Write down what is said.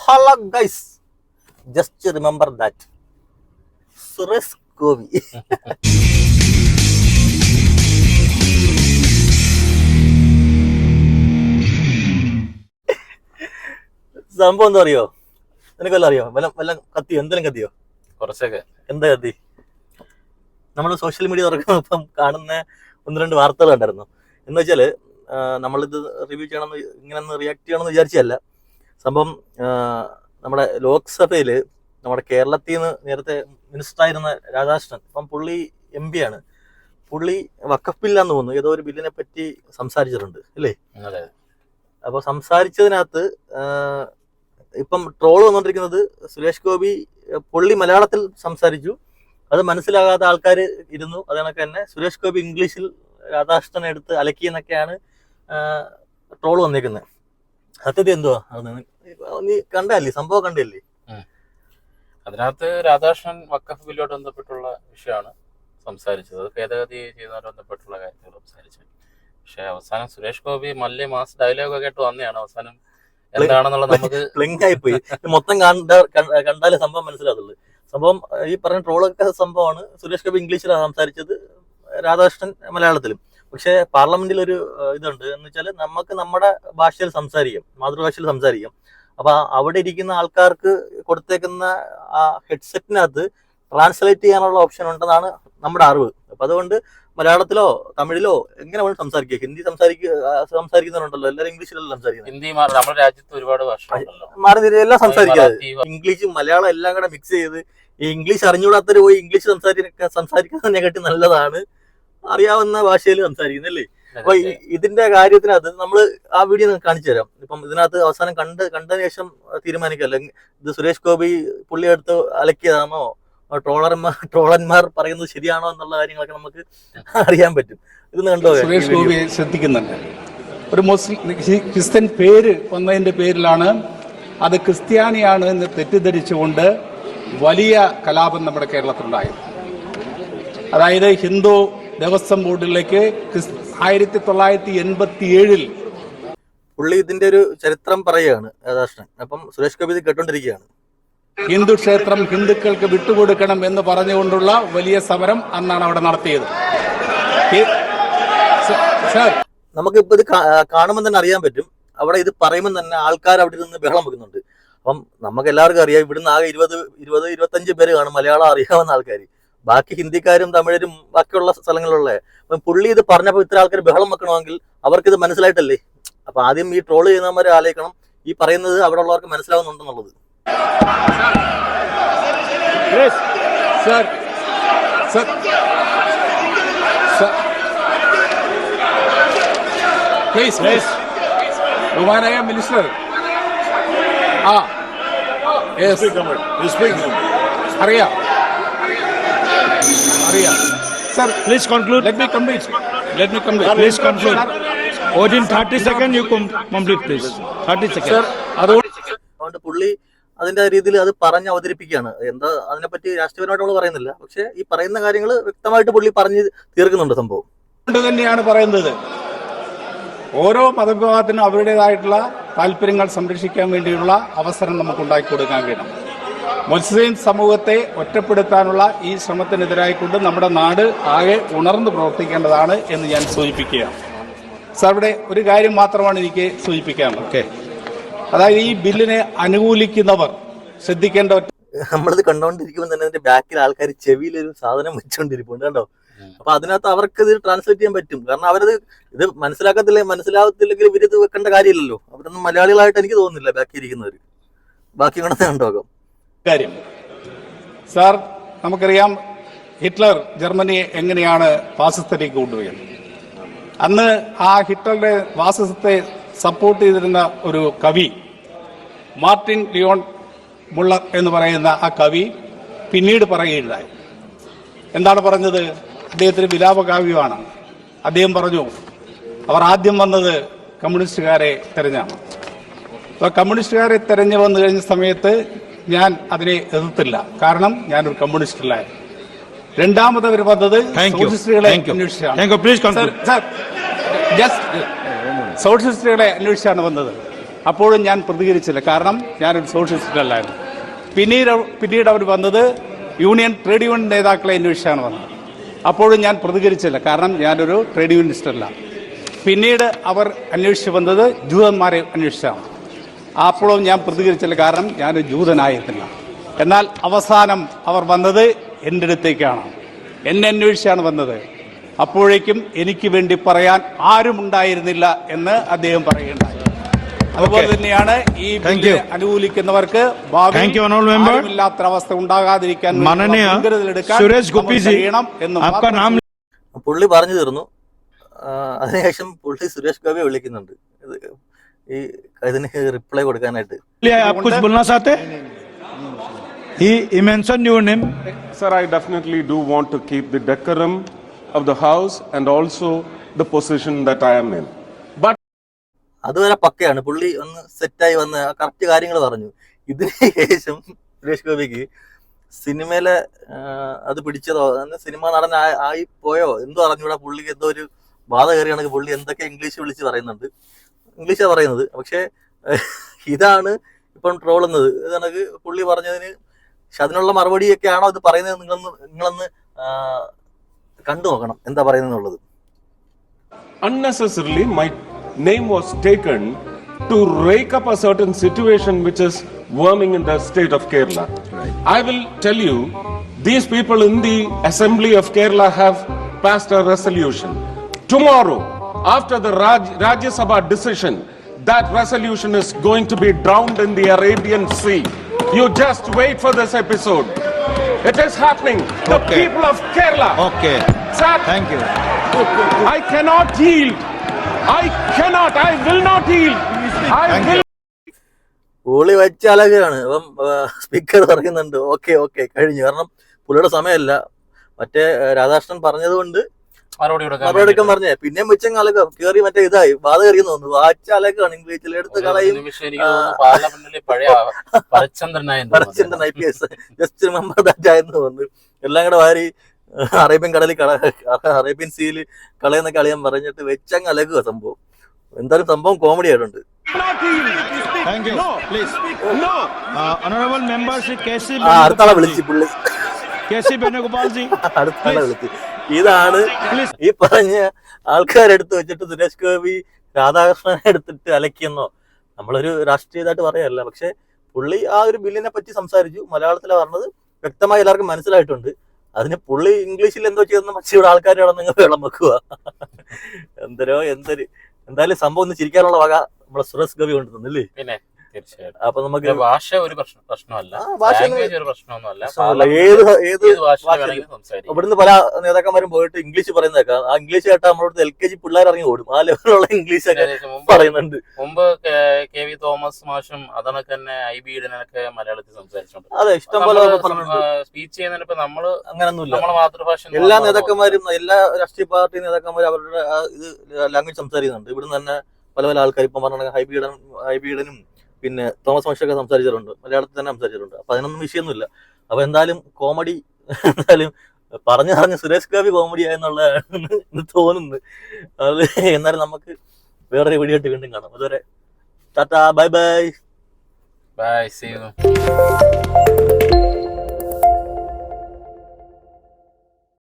Hello guys, just remember that Suresh Gopi. സംഭവം എന്താ അറിയോ? നിനക്ക് അറിയോ? വല്ല കത്തിയോ? എന്തെങ്കിലും കത്തിയോ? കുറച്ചൊക്കെ. എന്താ കത്തി? നമ്മൾ സോഷ്യൽ മീഡിയ തുറക്കുമ്പോൾ കാണുന്ന ഒന്ന് രണ്ട് വാർത്തകൾ ഉണ്ടായിരുന്നു. എന്ന് വെച്ചാൽ നമ്മളിത് റിവ്യൂ ചെയ്യണമെന്ന് ഇങ്ങനെ റിയാക്ട് ചെയ്യണമെന്ന് വിചാരിച്ചല്ല. സംഭവം നമ്മുടെ ലോക്സഭയിൽ നമ്മുടെ കേരളത്തിൽ നിന്ന് നേരത്തെ മിനിസ്റ്ററായിരുന്ന രാധാകൃഷ്ണൻ, ഇപ്പം പുള്ളി MP ആണ്. പുള്ളി വഖഫ് ബില്ലാന്ന് തോന്നുന്നു, ഏതോ ഒരു ബില്ലിനെ പറ്റി സംസാരിച്ചിട്ടുണ്ട് അല്ലേ? അപ്പോൾ സംസാരിച്ചതിനകത്ത് ഇപ്പം ട്രോള് വന്നുകൊണ്ടിരിക്കുന്നത് സുരേഷ് ഗോപി പുള്ളി മലയാളത്തിൽ സംസാരിച്ചു, അത് മനസ്സിലാകാത്ത ആൾക്കാർ ഇരുന്നു. അത് കണക്ക് തന്നെ സുരേഷ് ഗോപി ഇംഗ്ലീഷിൽ രാധാകൃഷ്ണനെ എടുത്ത് അലക്കിയെന്നൊക്കെയാണ് ട്രോള് വന്നേക്കുന്നത്. സത്യത്തിൽ എന്തുവാ നീ കണ്ടല്ലേ? സംഭവം കണ്ടല്ലേ? അതിനകത്ത് രാധാകൃഷ്ണൻ വഖഫ് ബില്ലോട് ബന്ധപ്പെട്ടുള്ള വിഷയമാണ് സംസാരിച്ചത്, അത് ഭേദഗതി ചെയ്യുന്നതുമായി ബന്ധപ്പെട്ടുള്ള കാര്യങ്ങൾ സംസാരിച്ചത്. പക്ഷെ അവസാനം സുരേഷ് ഗോപി മല്യ മാസ് ഡയലോഗ് ഒക്കെ ആയിട്ട് വന്നതാണ്. അവസാനം എന്താണെന്നുള്ളത് നമുക്ക് ക്ലിങ് ആയിപ്പോയി. മൊത്തം കണ്ടാലേ സംഭവം മനസ്സിലാകുള്ളൂ. സംഭവം ഈ പറഞ്ഞ ട്രോളൊക്കെ സംഭവമാണ്. സുരേഷ് ഗോപി ഇംഗ്ലീഷിലാണ് സംസാരിച്ചത്, രാധാകൃഷ്ണൻ മലയാളത്തിലും. പക്ഷെ പാർലമെന്റിൽ ഒരു ഇതുണ്ട് എന്ന് വെച്ചാൽ നമുക്ക് നമ്മുടെ ഭാഷയിൽ സംസാരിക്കാം, മാതൃഭാഷയിൽ സംസാരിക്കാം. അപ്പൊ അവിടെ ഇരിക്കുന്ന ആൾക്കാർക്ക് കൊടുത്തേക്കുന്ന ആ ഹെഡ്സെറ്റിനകത്ത് ട്രാൻസ്ലേറ്റ് ചെയ്യാനുള്ള ഓപ്ഷൻ ഉണ്ടെന്നാണ് നമ്മുടെ അറിവ്. അപ്പൊ അതുകൊണ്ട് മലയാളത്തിലോ തമിഴിലോ എങ്ങനെ വേണം സംസാരിക്കുക. ഹിന്ദി സംസാരിക്കുന്നവരുണ്ടല്ലോ, എല്ലാവരും ഇംഗ്ലീഷിലല്ലോ സംസാരിക്കുന്നത്. ഹിന്ദി നമ്മുടെ രാജ്യത്ത് ഒരുപാട് മാറി എല്ലാം സംസാരിക്കാതെ ഇംഗ്ലീഷും മലയാളം എല്ലാം കൂടെ മിക്സ് ചെയ്ത് ഈ ഇംഗ്ലീഷ് അറിഞ്ഞുകൂടാത്തവര് പോയി ഇംഗ്ലീഷ് സംസാരിക്കുന്നതിനെക്കാട്ടി നല്ലതാണ് അറിയാവുന്ന ഭാഷയിൽ സംസാരിക്കുന്നല്ലേ. അപ്പൊ ഇതിന്റെ കാര്യത്തിനകത്ത് നമ്മൾ ആ വീഡിയോ കാണിച്ചു തരാം. ഇപ്പം ഇതിനകത്ത് അവസാനം കണ്ടതിന് ശേഷം തീരുമാനിക്കല്ല ഇത് സുരേഷ് ഗോപി പുള്ളിയെടുത്ത് അലക്കിയതാണോ, ട്രോളന്മാർ പറയുന്നത് ശരിയാണോ എന്നുള്ള കാര്യങ്ങളൊക്കെ നമുക്ക് അറിയാൻ പറ്റും. ഇതൊന്ന് കണ്ടോ? സുരേഷ് ഗോപിയെ ശ്രദ്ധിക്കുന്നുണ്ട്. ഒരു മുസ്ലിം ക്രിസ്ത്യൻ പേര് വന്നതിന്റെ പേരിലാണ് അത് ക്രിസ്ത്യാനിയാണ് എന്ന് തെറ്റിദ്ധരിച്ചുകൊണ്ട് വലിയ കലാപം നമ്മുടെ കേരളത്തിലുണ്ടായി. അതായത് ഹിന്ദു ദേവസ്വം ബോർഡിലേക്ക് 1987 പുള്ളി ഇതിന്റെ ഒരു ചരിത്രം പറയുകയാണ് രാധാകൃഷ്ണൻ. അപ്പം സുരേഷ് ഗോപി ഇത് കേട്ടോണ്ടിരിക്കുകയാണ്. ഹിന്ദു ക്ഷേത്രം ഹിന്ദുക്കൾക്ക് വിട്ടുകൊടുക്കണം എന്ന് പറഞ്ഞുകൊണ്ടുള്ള വലിയ സമരം അന്നാണ് അവിടെ നടത്തിയത്. നമുക്കിപ്പോ ഇത് കാണുമ്പോൾ തന്നെ അറിയാൻ പറ്റും. അവിടെ ഇത് പറയുമ്പോൾ തന്നെ ആൾക്കാർ അവിടെ നിന്ന് ബഹളം വെക്കുന്നുണ്ട്. അപ്പം നമുക്ക് എല്ലാവർക്കും അറിയാം, ഇവിടുന്ന് ആകെ 20-25 പേര് കാണും മലയാളം അറിയാവുന്ന ആൾക്കാർ. ബാക്കി ഹിന്ദിക്കാരും തമിഴരും ബാക്കിയുള്ള സ്ഥലങ്ങളിലുള്ള. അപ്പം പുള്ളി ഇത് പറഞ്ഞപ്പോൾ ഇത്ര ആൾക്കാർ ബഹളം വെക്കണമെങ്കിൽ അവർക്കിത് മനസ്സിലായിട്ടല്ലേ. അപ്പൊ ആദ്യം ഈ ട്രോള് ചെയ്യുന്നവരെ ആലോചിക്കണം ഈ പറയുന്നത് അവിടെ ഉള്ളവർക്ക് മനസ്സിലാവുന്നുണ്ടെന്നുള്ളത്. ബഹുമാനായ മിനിസ്റ്റർ, അറിയാം. Sir, please conclude. Let me complete. Please conclude. Within 30 seconds you complete, please. 30 seconds. Sir, അതുകൊണ്ട് പുള്ളി അതിന്റെ രീതിയിൽ അത് പറഞ്ഞ് അവതരിപ്പിക്കുകയാണ്. എന്താ അതിനെപ്പറ്റി രാഷ്ട്രീയപരമായിട്ട് നമ്മൾ പറയുന്നില്ല, പക്ഷെ ഈ പറയുന്ന കാര്യങ്ങൾ വ്യക്തമായിട്ട് പുള്ളി പറഞ്ഞ് തീർക്കുന്നുണ്ട്. സംഭവം കൊണ്ട് തന്നെയാണ് പറയുന്നത്. ഓരോ മതവിഭാഗത്തിനും അവരുടേതായിട്ടുള്ള താല്പര്യങ്ങൾ സംരക്ഷിക്കാൻ വേണ്ടിയുള്ള അവസരം നമുക്ക് ഉണ്ടാക്കി കൊടുക്കാൻ കഴിയണം. മുസ്ലിം സമൂഹത്തെ ഒറ്റപ്പെടുത്താനുള്ള ഈ ശ്രമത്തിനെതിരായിക്കൊണ്ട് നമ്മുടെ നാട് ആകെ ഉണർന്ന് പ്രവർത്തിക്കേണ്ടതാണ് എന്ന് ഞാൻ സൂചിപ്പിക്കുകയാണ്. സാർ, ഇവിടെ ഒരു കാര്യം മാത്രമാണ് എനിക്ക് സൂചിപ്പിക്കാനുള്ളത്. അതായത് ഈ ബില്ലിനെ അനുകൂലിക്കുന്നവർ ശ്രദ്ധിക്കേണ്ട, നമ്മളിത് കണ്ടോണ്ടിരിക്കുമ്പോൾ തന്നെ അതിന്റെ ബാക്കിൽ ആൾക്കാർ ചെവിയിലൊരു സാധനം വെച്ചോണ്ടിരിപ്പുണ്ട് കണ്ടോ. അപ്പൊ അതിനകത്ത് അവർക്ക് ഇത് ട്രാൻസ്ലേറ്റ് ചെയ്യാൻ പറ്റും. കാരണം അവരത് ഇത് മനസ്സിലാകത്തില്ലെങ്കിൽ ഇവരിത് വെക്കേണ്ട കാര്യമില്ലല്ലോ. അവരൊന്നും മലയാളികളായിട്ട് എനിക്ക് തോന്നുന്നില്ല ബാക്കി ഇരിക്കുന്നവര്. ബാക്കി കണ്ടത് കണ്ടോ കാര്യം. സാർ, നമുക്കറിയാം ഹിറ്റ്ലർ ജർമ്മനിയെ എങ്ങനെയാണ് ഫാസിസത്തിലേക്ക് കൊണ്ടുപോയത്. അന്ന് ആ ഹിറ്റ്ലറുടെ ഫാസിസത്തെ സപ്പോർട്ട് ചെയ്തിരുന്ന ഒരു കവി മാർട്ടിൻ ലിയോൺ മുള്ളർ എന്ന് പറയുന്ന ആ കവി പിന്നീട് പറയുകയുണ്ടായി. എന്താണ് പറഞ്ഞത്? അദ്ദേഹത്തിന് വിലാപകാവ്യമാണ്. അദ്ദേഹം പറഞ്ഞു, അവർ ആദ്യം വന്നത് കമ്മ്യൂണിസ്റ്റുകാരെ തെരഞ്ഞാണ്. അപ്പോൾ കമ്മ്യൂണിസ്റ്റുകാരെ തെരഞ്ഞു വന്നു കഴിഞ്ഞ സമയത്ത് ഞാൻ അതിനെ എതിർത്തില്ല, കാരണം ഞാനൊരു കമ്മ്യൂണിസ്റ്റിലായി. രണ്ടാമത് അവർ വന്നത് സോഷ്യലിസ്റ്റുകളെ അന്വേഷിച്ചാണ് വന്നത്. അപ്പോഴും ഞാൻ പ്രതികരിച്ചില്ല, കാരണം ഞാനൊരു സോഷ്യലിസ്റ്റ് അല്ലായിരുന്നു. പിന്നീട് അവർ വന്നത് ട്രേഡ് യൂണിയൻ നേതാക്കളെ അന്വേഷിച്ചാണ് വന്നത്. അപ്പോഴും ഞാൻ പ്രതികരിച്ചില്ല, കാരണം ഞാനൊരു ട്രേഡ് യൂണിയനിസ്റ്റ് അല്ല. പിന്നീട് അവർ അന്വേഷിച്ച് വന്നത് ജൂതന്മാരെ അന്വേഷിച്ചാണ്. അപ്പോഴും ഞാൻ പ്രതികരിച്ചില്ല, കാരണം ഞാനൊരു ജൂതനായിരുന്നില്ല. എന്നാൽ അവസാനം അവർ വന്നത് എൻ്റെ അടുത്തേക്കാണ്, എന്നെ അന്വേഷിച്ചാണ് വന്നത്. അപ്പോഴേക്കും എനിക്ക് വേണ്ടി പറയാൻ ആരും ഉണ്ടായിരുന്നില്ല എന്ന് അദ്ദേഹം പറയുകയുണ്ടായി. അതുപോലെ തന്നെയാണ് ഈ ബില്ലിനെ അനുകൂലിക്കുന്നവർക്ക് ഭാവിയില്ലാത്തൊരവസ്ഥ ഉണ്ടാകാതിരിക്കാൻ കഴിയണം എന്ന് പുള്ളി പറഞ്ഞു തീർന്നു. അതിനുശേഷം പുള്ളി സുരേഷ് ഗോപിയെ വിളിക്കുന്നുണ്ട് ഈ ഇതിന് റിപ്ലൈ കൊടുക്കാനായിട്ട്. He mentioned your name. Sir, I definitely do want to keep the decorum of the house and also the position that I am in. But അതുവരെ പക്കയാണ്. പുള്ളി ഒന്ന് സെറ്റായി വന്ന് കറക്റ്റ് കാര്യങ്ങൾ പറഞ്ഞു. ഇതിന് ശേഷം സുരേഷ് ഗോപിക്ക് സിനിമയിലെ അത് പിടിച്ചതോ സിനിമ നടൻ ആയി പോയോ എന്തോ അറിഞ്ഞൂടാ. പുള്ളിക്ക് എന്തോ ഒരു ബാധ കയറിയാണെങ്കിൽ പുള്ളി എന്തൊക്കെ ഇംഗ്ലീഷ് വിളിച്ച് പറയുന്നുണ്ട്. ഇംഗ്ലീഷാണ് പറയുന്നത്, പക്ഷേ ഇതാണ് ഇപ്പം ട്രോളുന്നത്. ഇതാണെങ്കിൽ പുള്ളി പറഞ്ഞതിന് പക്ഷെ അതിനുള്ള മറുപടിയൊക്കെ ആണോ ഇത് പറയുന്നത് നിങ്ങളൊന്ന് കണ്ടു നോക്കണം എന്താ പറയുന്നത്. unnecessarily my name was taken to rake up a certain situation which is worming in the state of Kerala. Right. I will tell you, these people in the assembly of Kerala have passed a resolution. Tomorrow, after the Rajya Sabha decision, that resolution is going to be drowned in the Arabian Sea. You just wait for this episode. It is happening. The people of Kerala. Okay. Sir, Thank you. I cannot yield. I will not yield. പുള്ളി വെച്ച അലകാണ്. അപ്പം speaker പറയുന്നുണ്ട് okay കഴിഞ്ഞു. കാരണം പുള്ളിയുടെ സമയമല്ല. മറ്റേ രാധാകൃഷ്ണൻ പറഞ്ഞത് കൊണ്ട് മറുപടി എടുക്കാൻ പറഞ്ഞേ. പിന്നെയും വെച്ച അലക കേറി മറ്റേ ഇതായി ബാധ കയറിയെന്ന് തോന്നുന്നു. വാച്ച അലക്കാണ് ഇംഗ്ലീഷിൽ എടുത്ത് കളയും. Bharachandran IPS just remember that ആയെന്ന് തോന്നുന്നു. എല്ലാം കൂടെ വാരി അറേബ്യൻ സീയിൽ കളയുന്ന കളിയാൻ പറഞ്ഞിട്ട് വെച്ചങ്ങ് അലക്കുക സംഭവം. എന്തായാലും സംഭവം കോമഡി ആയിട്ടുണ്ട്. Thank you. No, please. No. Honorable members, അടുത്താളെ വിളിച്ച് പുള്ളി അടുത്താളെ വിളിച്ച്. ഇതാണ് ഈ പറഞ്ഞ ആൾക്കാരെടുത്ത് വെച്ചിട്ട് സുരേഷ് ഗോപി രാധാകൃഷ്ണനെ എടുത്തിട്ട് അലക്കിയെന്നോ നമ്മളൊരു രാഷ്ട്രീയമായിട്ട് പറയല്ല. പക്ഷെ പുള്ളി ആ ഒരു ബില്ലിനെ പറ്റി സംസാരിച്ചു. മലയാളത്തിലാണ് പറഞ്ഞത്, വ്യക്തമായി എല്ലാവർക്കും മനസ്സിലായിട്ടുണ്ട്. അതിന് പുള്ളി ഇംഗ്ലീഷിൽ എന്തോ ചെയ്തെന്ന് പക്ഷേ ഇവിടെ ആൾക്കാർ നിങ്ങൾ വെള്ളം വെക്കുക. എന്തായാലും സംഭവം ഒന്ന് ചിരിക്കാനുള്ള വക നമ്മളെ സുരേഷ് ഗോപി കൊണ്ടുതന്നില്ലേ. പിന്നെ തീർച്ചയായിട്ടും. അപ്പൊ നമുക്ക് ഭാഷ ഒരു പ്രശ്നമല്ല, ഒരു പ്രശ്നമൊന്നുമല്ല. ഇവിടുന്ന് പല നേതാക്കന്മാരും പോയിട്ട് ഇംഗ്ലീഷ് പറയുന്നേക്കാം. ആ ഇംഗ്ലീഷ് കേട്ടാ നമ്മളോട് LKG പിള്ളേർ ഇറങ്ങി ഓടും. ആ ലെവലിലുള്ള ഇംഗ്ലീഷ് പറയുന്നുണ്ട്. മുമ്പ് KV തോമസ് മാഷും അതണക്ക് തന്നെ IB ഈഡനൊക്കെ മലയാളത്തിൽ സംസാരിച്ചിട്ടുണ്ട്. അതെ, ഇഷ്ടംപോലെ സ്പീച്ച് ചെയ്യുന്നതിനിപ്പോ നമ്മള് അങ്ങനൊന്നുമില്ല. നമ്മളെ മാതൃഭാഷ എല്ലാ നേതാക്കന്മാരും എല്ലാ രാഷ്ട്രീയ പാർട്ടി നേതാക്കന്മാരും അവരുടെ ഇത് ലാംഗ്വേജ് സംസാരിക്കുന്നുണ്ട്. ഇവിടുന്ന് തന്നെ പല ആൾക്കാർ ഇപ്പം പറഞ്ഞ IB ഈഡനും പിന്നെ തോമസ് മാഷൊക്കെ സംസാരിച്ചിട്ടുണ്ട്, മലയാളത്തിൽ തന്നെ സംസാരിച്ചിട്ടുണ്ട്. അപ്പൊ അതിനൊന്നും വിഷയമൊന്നുമില്ല. അപ്പൊ എന്തായാലും കോമഡി എന്തായാലും പറഞ്ഞ സുരേഷ് ഗോപി കോമഡി ആയെന്നുള്ളതാണ് തോന്നുന്നത്. അത് എന്നാലും നമുക്ക് വേറൊരു വീഡിയോ ആയിട്ട് വീണ്ടും കാണാം. അതുവരെ ടാറ്റാ, ബൈ. See you.